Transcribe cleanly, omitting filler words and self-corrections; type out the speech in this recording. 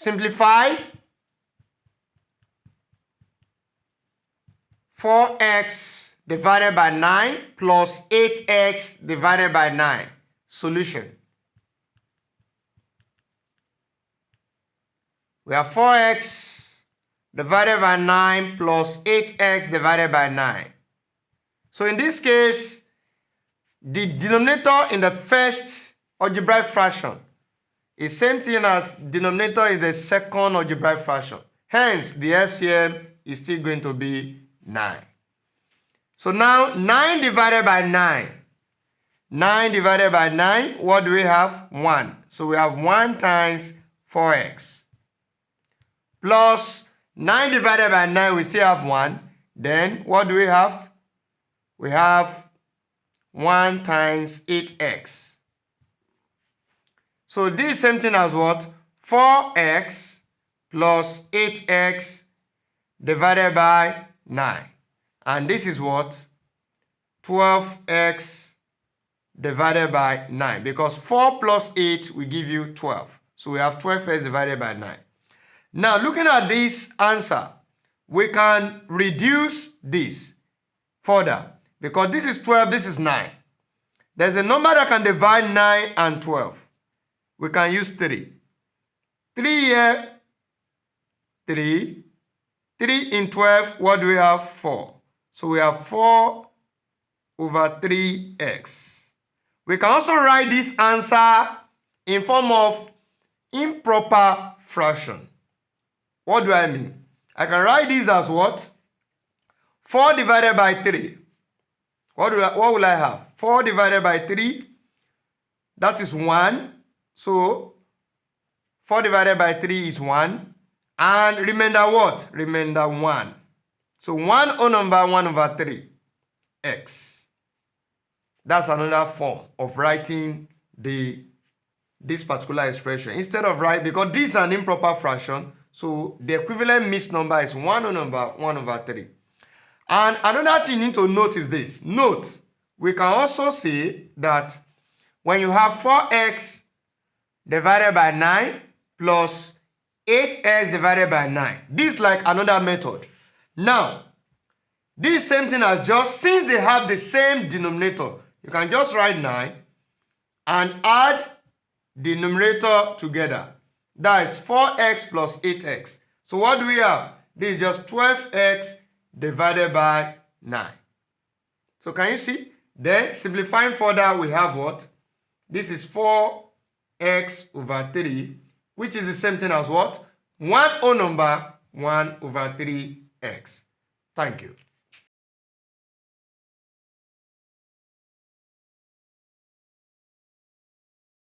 Simplify. 4x divided by 9 plus 8x divided by 9. Solution. We have 4x divided by 9 plus 8x divided by 9. So in this case, the denominator in the first algebraic fraction is same thing as denominator in the second algebraic fraction. Hence, the LCM is still going to be 9. So now 9 divided by 9. 9 divided by 9, what do we have? 1. So we have 1 times 4x. Plus 9 divided by 9, we still have 1. Then what do we have? We have 1 times 8x. So this is same thing as what? 4x plus 8x divided by 9. And this is what? 12x divided by 9. Because 4 plus 8 will give you 12. So we have 12x divided by 9. Now looking at this answer, we can reduce this further. Because this is 12, this is 9. There's a number that can divide 9 and 12. We can use 3. 3 here, 3. 3 in 12, what do we have? 4. So we have 4 over 3x. We can also write this answer in form of improper fraction. What do I mean? I can write this as what? 4 divided by 3. What will I have? 4 divided by 3, that is 1. So 4 divided by 3 is 1. And remainder what? Remainder 1. So 1 whole number 1 over 3 x. That's another form of writing this particular expression. Instead of writing, because this is an improper fraction, so the equivalent mixed number is 1 whole number 1 over 3. And another thing you need to note is this. Note, we can also say that when you have 4x divided by 9 plus 8x divided by 9. This is like another method. Now, this same thing as just, since they have the same denominator, you can just write 9 and add the numerator together. That is 4x plus 8x. So what do we have? This is just 12x divided by 9. So can you see? Then simplifying further, we have what? This is 4x over 3, which is the same thing as what? 1 whole number 1 over 3x. Thank you.